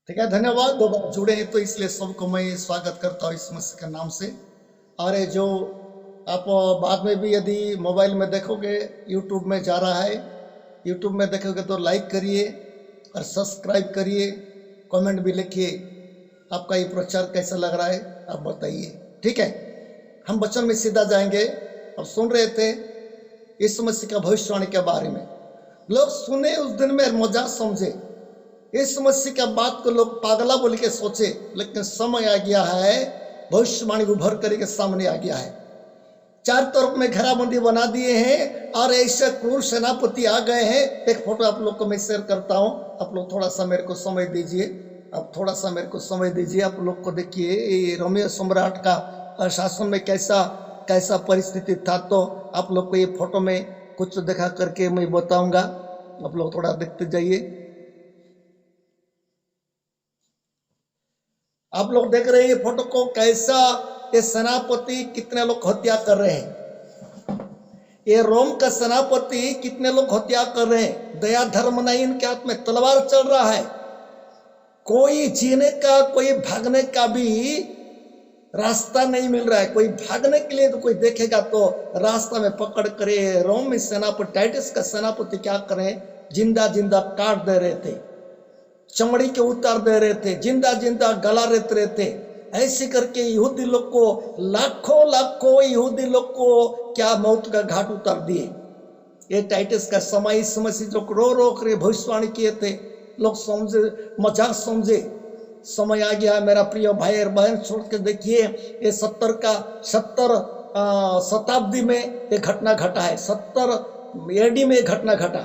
ठीक है, धन्यवाद। दो बार जुड़े हैं तो इसलिए सबको मैं स्वागत करता हूँ इस मसीह के नाम से। और ये जो आप बाद में भी यदि मोबाइल में देखोगे, यूट्यूब में जा रहा है, यूट्यूब में देखोगे तो लाइक करिए और सब्सक्राइब करिए, कमेंट भी लिखिए। आपका ये प्रचार कैसा लग रहा है आप बताइए। ठीक है, हम वचन में सीधा जाएंगे। अब सुन रहे थे यीशु मसीह का भविष्यवाणी के बारे में। लोग सुने उस दिन में मजाक समझे, यीशु मसीह का बात को लोग पागला बोल के सोचे, लेकिन समय आ गया है, भविष्यवाणी उभर करके सामने आ गया है। चार तरफ में घेराबंदी बना दिए हैं और ऐसे क्रूर सेनापति आ गए हैं। एक फोटो आप लोग को मैं शेयर करता हूं, आप लोग थोड़ा सा मेरे को समय दीजिए। आप थोड़ा सा मेरे को समय दीजिए। आप लोग को देखिए ये रोमियो सम्राट का शासन में कैसा कैसा परिस्थिति था। तो आप लोग को ये फोटो में कुछ दिखा करके मैं बताऊंगा, आप लोग थोड़ा देखते जाइए। आप लोग देख रहे हैं ये फोटो को, कैसा ये सेनापति कितने लोग हत्या कर रहे हैं। ये रोम का सेनापति कितने लोग हत्या कर रहे हैं। दया धर्म नहीं, इनके हाथ में तलवार चल रहा है। कोई जीने का, कोई भागने का भी रास्ता नहीं मिल रहा है। कोई भागने के लिए तो कोई देखेगा तो रास्ता में पकड़ करे। रोम में सेनापति टाइटस का सेनापति क्या करे, जिंदा जिंदा काट दे रहे थे, चमड़ी के उतार दे रहे थे, जिंदा जिंदा गला रेत रहे थे। ऐसे करके यहूदी लोग को, लाखों लाखों यहूदी लोग को क्या मौत का घाट उतार दिए। ये टाइटस का समय, इस समय से जो रो रो कर भविष्यवाणी किए थे, लोग समझे, मजाक समझे। समय आ गया मेरा प्रिय भाई और बहन, छोड़ के देखिए ये 70 शताब्दी में ये घटना घटा है। 70 एडी में घटना घटा।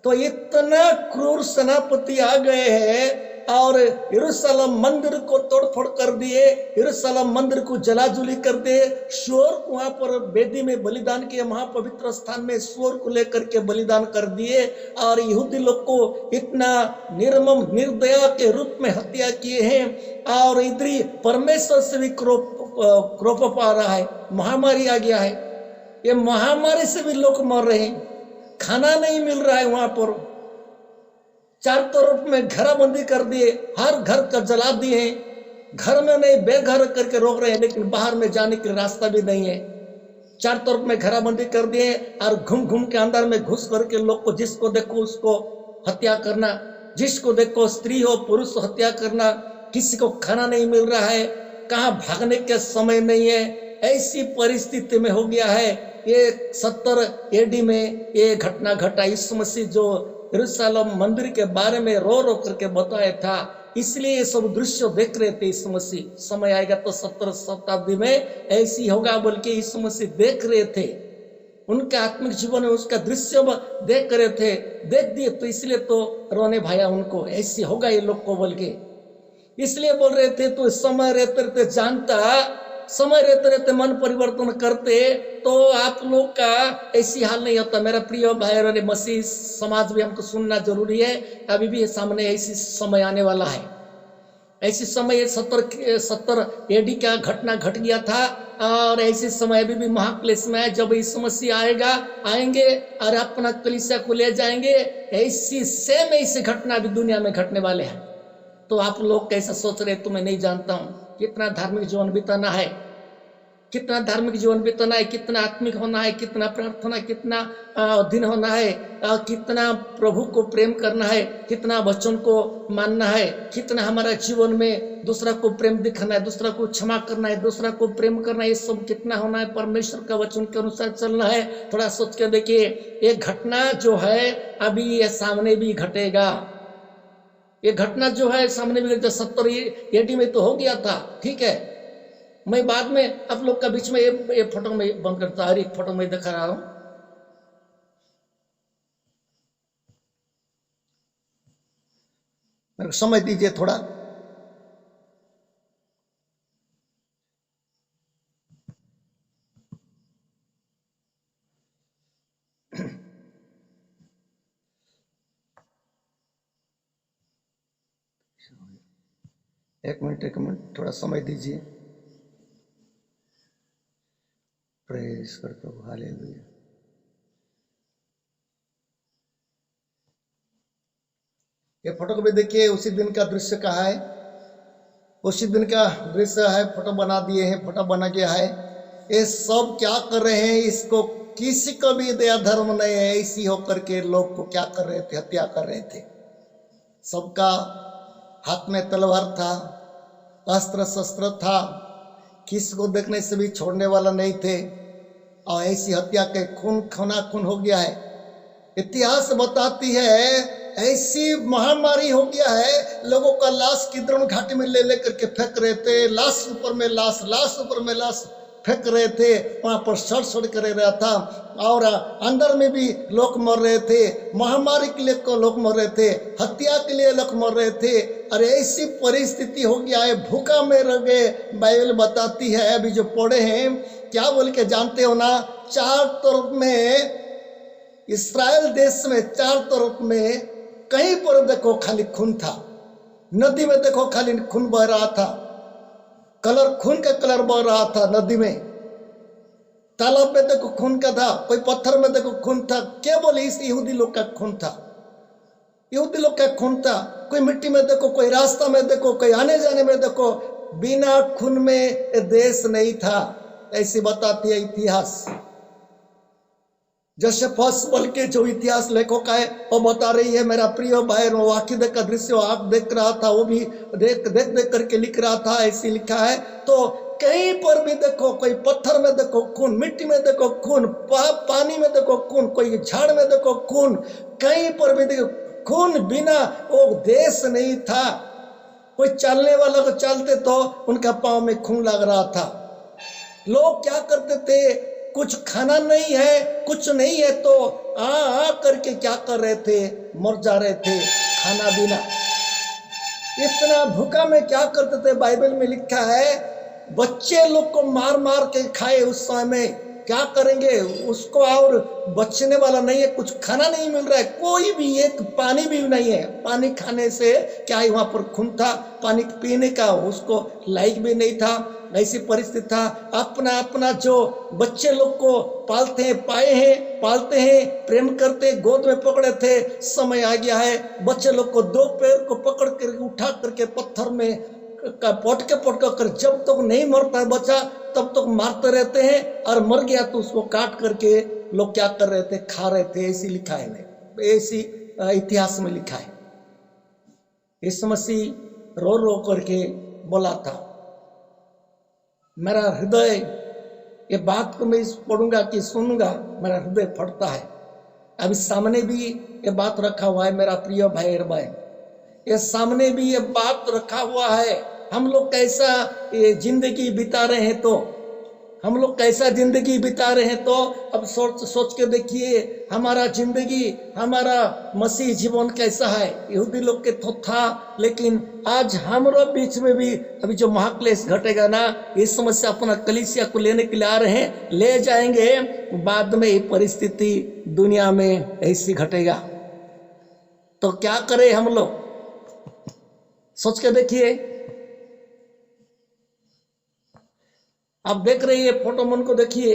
तो इतना क्रूर सेनापति आ गए हैं और यरूशलेम मंदिर को तोड़फोड़ कर दिए, यरूशलेम मंदिर को जलाजुली कर दिए, सूअर को वहां पर वेदी में बलिदान किए, महापवित्र स्थान में सूअर को लेकर के बलिदान कर दिए। और यहूदी लोग को इतना निर्मम निर्दया के रूप में हत्या किए हैं। और इधर परमेश्वर से भी क्रोप आ रहा है, महामारी आ गया है। ये महामारी से भी लोग मर रहे हैं, खाना नहीं मिल रहा है वहां पर। चार तरफ में घेराबंदी कर दिए, हर घर का जला दिए, घर में नहीं बेघर करके रोक रहे हैं, लेकिन बाहर में जाने के रास्ता भी नहीं है। चार तरफ में घेराबंदी कर दिए और घूम घूम के अंदर में घुस करके लोग को, जिसको देखो उसको हत्या करना, जिसको देखो स्त्री हो पुरुष हत्या करना। किसी को खाना नहीं मिल रहा है, कहाँ भागने के समय नहीं है। ऐसी परिस्थिति में हो गया है। ये 70 एडी में ये घटना घटा। यीशु मसीह जो यरूशलेम मंदिर के बारे में रो रो करके बताया था, इसलिए ये सब दृश्य देख रहे थे यीशु मसीह। समय आएगा तो 70 शताब्दी में ऐसी होगा बोल के यीशु मसीह देख रहे थे। उनके आत्मिक जीवन में उसका दृश्य देख रहे थे, देख दिए तो इसलिए तो रोने भाया उनको, ऐसी होगा ये लोग को बोल के। इसलिए बोल रहे थे तो समय रहते रहते जानता, समय रहते रहते मन परिवर्तन करते तो आप लोग का ऐसी हाल नहीं होता। मेरा प्रिय भाई और मसीह समाज भी हमको सुनना जरूरी है। अभी भी सामने ऐसी समय आने वाला है। ऐसी समय 70 एडी का घटना घट गया था। और ऐसे समय अभी भी महाक्लेश में है, जब यीशु मसीह आएंगे और अपना कलीसिया को ले जाएंगे। ऐसी सेम ऐसी घटना अभी दुनिया में घटने वाले हैं। तो आप लोग कैसा सोच रहे तो मैं नहीं जानता हूं। कितना धार्मिक जीवन बिताना है, कितना धार्मिक जीवन बिताना है, कितना आत्मिक होना है, कितना प्रार्थना, कितना अध्ययन होना है, कितना प्रभु को प्रेम करना है, कितना वचन को मानना है, कितना हमारा जीवन में दूसरा को प्रेम दिखाना है, दूसरा को क्षमा करना है, दूसरा को प्रेम करना है। ये सब कितना होना है, परमेश्वर का वचन के अनुसार चलना है। थोड़ा सोच के देखिए, ये घटना जो है अभी ये सामने भी घटेगा। ये घटना जो है सामने भी 70 एडी में तो हो गया था। ठीक है, मैं बाद में आप लोग का बीच में ये फोटो में बंद करता, हर एक फोटो में दिखा रहा हूं। मेरे को समय दीजिए थोड़ा। एक मिनट थोड़ा समय दीजिए। प्रेस कर प्रभु, हालेलुया। ये फोटो को भी देखिए, उसी दिन का दृश्य का है, उसी दिन का दृश्य है। फोटो बना दिए हैं, फोटो बना गया है। ये सब क्या कर रहे हैं, इसको किसी को भी दया धर्म नहीं है। इसी होकर के लोग को क्या कर रहे थे, हत्या कर रहे थे। सबका हाथ में तलवार था, अस्त्र शस्त्र था, किसी को देखने से भी छोड़ने वाला नहीं थे। और ऐसी हत्या के खून खूना खून हो गया है। इतिहास बताती है ऐसी महामारी हो गया है, लोगों का लाश किद्रोन घाटी में ले लेकर के फेंक रहे थे। लाश ऊपर में लाश, लाश ऊपर में लाश फेंक रहे थे। वहां पर सड़ कर रहा था, और अंदर में भी लोग मर रहे थे। महामारी के लिए लोग मर रहे थे, हत्या के लिए लोग मर रहे थे। अरे ऐसी परिस्थिति हो गया है, भूखा में रह गए। बाइबल बताती है, अभी जो पढ़े हैं, क्या बोल के जानते हो ना, चार तरफ में इस्राएल देश में चार तरफ में कहीं पर देखो खाली खून था। नदी में देखो खाली खून बह रहा था, कलर खून का कलर बह रहा था नदी में। तालाब में देखो खून का था, कोई पत्थर में देखो खून था। केवल इस यहूदी लोग का खून था, यहूदी लोग का खून था। कोई मिट्टी में देखो, कोई रास्ता में देखो, कोई आने जाने में देखो, बिना खून में देश नहीं था। ऐसी बताती है इतिहास। जैसे बल के जो इतिहास लेखक है वो बता रही है, मेरा प्रिय भाई, वाकिदे का दृश्य आप देख रहा था, वो भी देख देख देख करके लिख रहा था। ऐसे लिखा है, तो कहीं पर भी देखो, कोई पत्थर में देखो खून, मिट्टी में देखो खून, पानी में देखो खून, कोई झाड़ में देखो खून, कहीं पर भी देखो खून, बिना वो देश नहीं था। कोई चलने वाला को चलते तो उनका पांव में खून लग रहा था। लोग क्या करते थे, कुछ खाना नहीं है, कुछ नहीं है, तो आ करके क्या कर रहे थे, मर जा रहे थे खाना बिना। इतना भूखा में क्या करते थे, बाइबल में लिखा है, बच्चे लोग को मार मार के खाए। उस समय में क्या करेंगे, उसको और बचने वाला नहीं है, कुछ खाना नहीं मिल रहा है, कोई भी एक पानी भी नहीं है। पानी खाने से क्या है, वहां पर खून था, पानी पीने का उसको लायक भी नहीं था। ऐसी परिस्थिति था। अपना अपना जो बच्चे लोग को पालते हैं, पालते हैं, प्रेम करते, गोद में पकड़े थे। समय आ गया है, बच्चे लोग को दो पैर को पकड़ कर उठा करके पत्थर में पटके कर जब तक नहीं मरता है बच्चा तब तक मारते रहते हैं, और मर गया तो उसको काट करके लोग क्या कर रहे थे, खा रहे थे। ऐसी लिखा है, ऐसी इतिहास में लिखा है। यीशु मसीह रो रो करके बोला था, मेरा हृदय, ये बात को मैं पढ़ूंगा कि सुनूंगा, मेरा हृदय फटता है। अभी सामने भी ये बात रखा हुआ है, मेरा प्रिय भाई और बहन, ये सामने भी ये बात रखा हुआ है। हम लोग कैसा ये जिंदगी बिता रहे हैं, तो हम लोग कैसा जिंदगी बिता रहे हैं, तो अब सोच के देखिए, हमारा जिंदगी, हमारा मसीह जीवन कैसा है। यहूदी लोग के तो था, लेकिन आज हमारे बीच में भी अभी जो महाक्लेश घटेगा ना, ये समस्या अपना कलीसिया को लेने के लिए आ रहे हैं, ले जाएंगे। बाद में ये परिस्थिति दुनिया में ऐसी घटेगा, तो क्या करें हम लोग, सोच के देखिए। आप देख रही है फोटो, मन को देखिए,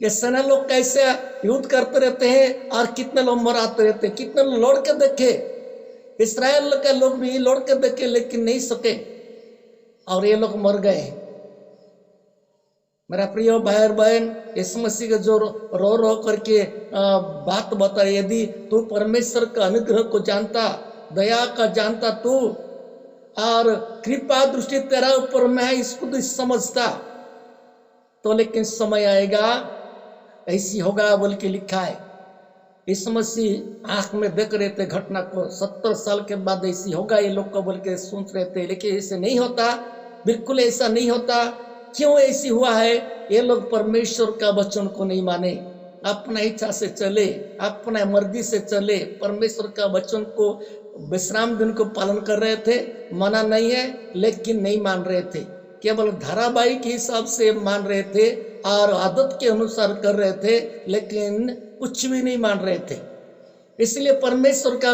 ये सेना लोग कैसे युद्ध करते रहते हैं, और कितने लोग मराते रहते हैं, कितने लोग लड़ के देखे। इस्राएल के लोग भी लड़ के देखे, लेकिन नहीं सके, और ये लोग मर गए। मेरा प्रिय भाई और बहन, यीशु मसीह के जो रो रो करके बात बता, यदि तू परमेश्वर का अनुग्रह को जानता, दया का जानता तू, और कृपा दृष्टि तेरा ऊपर मैं इसको तो समझता, तो लेकिन समय आएगा ऐसी होगा बोल के लिखा है। यीशु मसीह आंख में देख रहे थे घटना को, 70 साल के बाद ऐसी होगा ये लोग को बोल के सोच रहे थे, लेकिन ऐसे नहीं होता, बिल्कुल ऐसा नहीं होता। क्यों ऐसी हुआ है, ये लोग परमेश्वर का वचन को नहीं माने, अपना इच्छा से चले, अपना मर्जी से चले, परमेश्वर का वचन को, विश्राम दिन को पालन कर रहे थे। मना नहीं है, लेकिन नहीं मान रहे थे, केवल धारावाहिक के हिसाब से मान रहे थे और आदत के अनुसार कर रहे थे, लेकिन कुछ भी नहीं मान रहे थे। इसलिए परमेश्वर का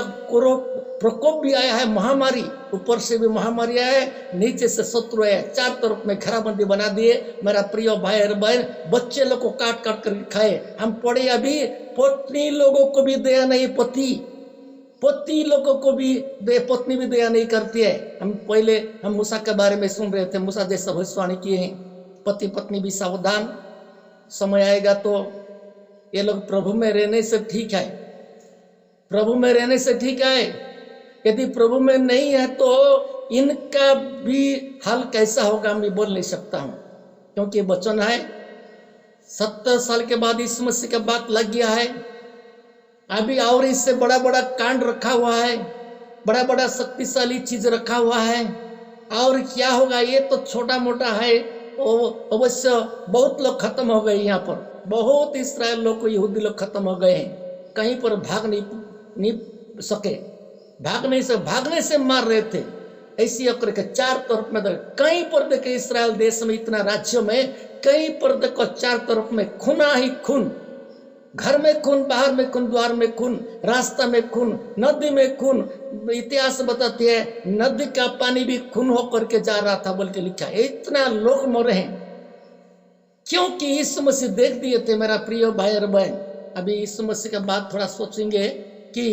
प्रकोप भी आया है, महामारी, ऊपर से भी महामारी आया है, नीचे से शत्रु है, चार तरफ में घेराबंदी बना दिए। मेरा प्रिय भाई और बहन, बच्चे लोग को काट काट कर खाए। हम पढ़े अभी, पत्नी लोगों को भी दया नहीं, पति लोगों को भी पत्नी भी दया नहीं करती है। हम मूसा के बारे में सुन रहे थे, मूसा जैसा भविष्यवाणी किए हैं, पति पत्नी भी सावधान, समय आएगा तो ये लोग प्रभु में रहने से ठीक है, प्रभु में रहने से ठीक है। यदि प्रभु में नहीं है तो इनका भी हाल कैसा होगा मैं बोल नहीं सकता हूं, क्योंकि वचन है 70 साल के बाद यीशु मसीह का बात लग गया है। अभी और इससे बड़ा बड़ा कांड रखा हुआ है, बड़ा बड़ा शक्तिशाली चीज रखा हुआ है, और क्या होगा ये तो छोटा मोटा है। अवश्य बहुत लोग खत्म हो गए, यहाँ पर बहुत इस्राएल लोग को यहूदी लोग खत्म हो गए हैं, कहीं पर भाग नहीं सके, भागने से मार रहे थे। ऐसी होकर के चार तरफ में कहीं पर देखे इस्राएल देश में, इतना राज्यों में कहीं पर देखो चार तरफ में खूना ही खून, घर में खून, बाहर में खून, द्वार में खून, रास्ता में खून, नदी में खून। इतिहास बताती है नदी का पानी भी खून होकर के जा रहा था बोल के लिखा है। इतना लोग मरे हैं क्योंकि यीशु मसीह देख दिए थे। मेरा प्रिय भाई और बहन, अभी यीशु मसीह का बात थोड़ा सोचेंगे कि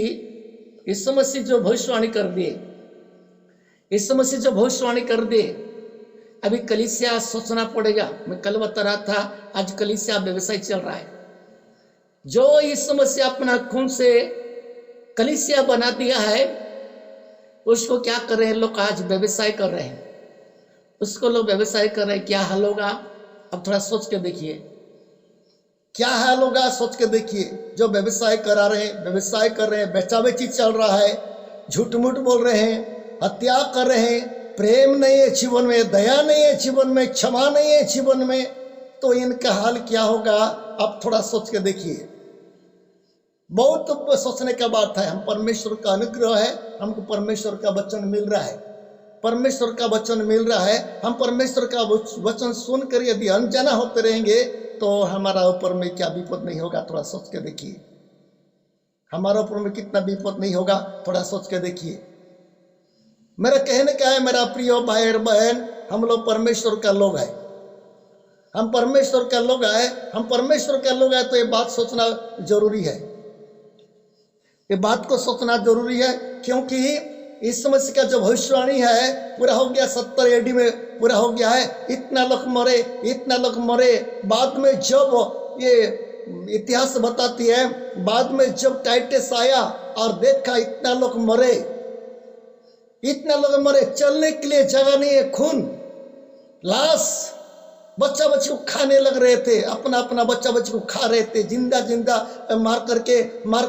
यीशु मसीह जो भविष्यवाणी कर दिए, यीशु मसीह जो भविष्यवाणी कर दिए, अभी कलीसिया सोचना पड़ेगा। मैं कल बता रहा था आज कलीसिया व्यवसाय चल रहा है। जो यीशु मसीह अपना खून से कलीसिया बना दिया है उसको क्या कर रहे हैं लोग, आज व्यवसाय कर रहे हैं, उसको लोग व्यवसाय कर रहे हैं। क्या हाल होगा अब थोड़ा सोच के देखिए, क्या हाल होगा सोच के देखिए। जो व्यवसाय करा रहे हैं, व्यवसाय कर रहे हैं, बेचा बेची चल रहा है, झूठ मूठ बोल रहे हैं, हत्या कर रहे हैं, प्रेम नहीं है जीवन में, दया नहीं है जीवन में, क्षमा नहीं है जीवन में, तो इनका हाल क्या होगा आप थोड़ा सोच के देखिए। बहुत सोचने का बात है। हम परमेश्वर का अनुग्रह है, हमको परमेश्वर का वचन मिल रहा है, परमेश्वर का वचन मिल रहा है। हम परमेश्वर का वचन सुनकर यदि अनजाना होते रहेंगे तो हमारा ऊपर में क्या विपद नहीं होगा, थोड़ा सोच के देखिए। हमारा ऊपर में कितना विपद नहीं होगा, थोड़ा सोच के देखिए। मेरा कहने का है मेरा प्रिय भाई और बहन, हम लोग परमेश्वर का लोग हैं, हम परमेश्वर का लोग हैं, हम परमेश्वर का लोग हैं, तो ये बात सोचना जरूरी है, ये बात को सोचना जरूरी है। क्योंकि इस समस्या का जो भविष्यवाणी है पूरा हो गया, 70 एडी में पूरा हो गया है। इतना लोग मरे, इतना लोग मरे। बाद में जब ये इतिहास बताती है, बाद में जब टाइटस आया और देखा इतना लोग मरे, इतना लोग मरे, चलने के लिए जगह नहीं है, खून, लाश, बच्चा बच्ची को खाने लग रहे थे, अपना अपना बच्चा बच्ची को खा रहे थे, जिंदा जिंदा मार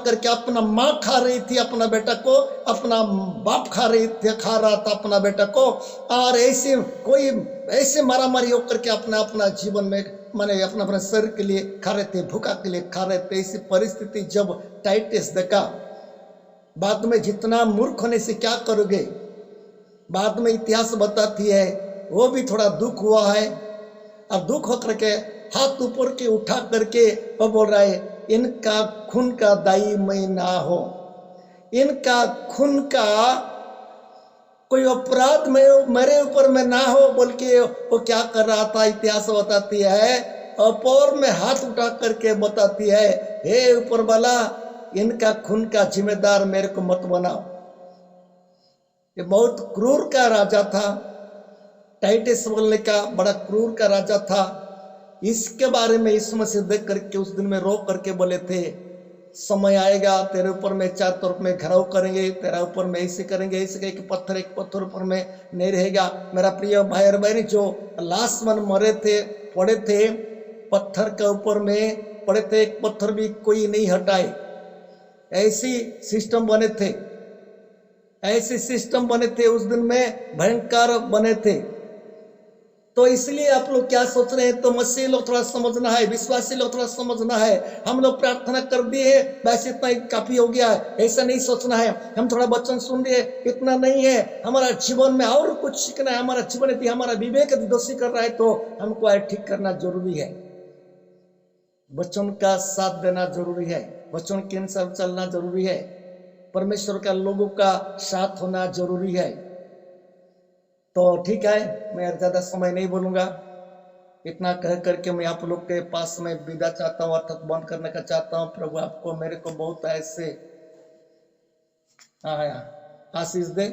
करके अपना माँ खा रही थी अपना बेटा को, अपना बाप खा रहा था अपना बेटा को। और ऐसे कोई ऐसे मारा मारी होकर के अपना अपना जीवन में माने अपना अपना शरीर के लिए खा रहे थे, भूखा के लिए खा रहे थे। ऐसी परिस्थिति जब टाइटस देखा, बाद में जितना मूर्ख होने से क्या करोगे, बाद में इतिहास बताती है वो भी थोड़ा दुख हुआ है। और दुख होकर के हाथ ऊपर के उठा करके वो बोल रहा है, इनका खून का दाई मैं ना हो, इनका खून का कोई अपराध मेरे ऊपर में ना हो बोल के वो क्या कर रहा था। इतिहास बताती है, और में हाथ उठा करके बताती है, हे ऊपर वाला, इनका खून का जिम्मेदार मेरे को मत बनाओ। ये बहुत क्रूर का राजा था, टाइटस बोलने का बड़ा क्रूर का राजा था। इसके बारे में यीशु मसीह देख करके उस दिन में रो करके बोले थे, समय आएगा तेरे ऊपर में चार तरफ में घराव करेंगे, तेरा ऊपर में ऐसे करेंगे, ऐसे एक पत्थर ऊपर में नहीं रहेगा। मेरा प्रिय भाई और बहन, जो लाश मन मरे थे, पड़े थे, पत्थर के ऊपर में पड़े थे, एक पत्थर भी कोई नहीं हटाए, ऐसी सिस्टम बने थे, ऐसे सिस्टम बने थे उस दिन में, भयंकर बने थे। तो इसलिए आप लोग क्या सोच रहे हैं, तो मसीह लोग थोड़ा समझना है, विश्वासी लोग थोड़ा समझना है। हम लोग प्रार्थना कर दिए है, बस इतना ही काफी हो गया है, ऐसा नहीं सोचना है। हम थोड़ा वचन सुन रहे, इतना नहीं है, हमारा जीवन में और कुछ सीखना है। हमारा जीवन यदि हमारा विवेक यदि दोषी कर रहा है तो हमको ठीक करना जरूरी है, वचन का साथ देना जरूरी है, वचन के अनुसार चलना जरूरी है, परमेश्वर का लोगों का साथ होना जरूरी है। तो ठीक है, मैं ज्यादा समय नहीं बोलूंगा, इतना कह करके मैं आप लोग के पास में विदा चाहता हूँ, अर्थात बंद करने का चाहता हूँ। प्रभु आपको मेरे को बहुत ऐसे आया आशीष दे।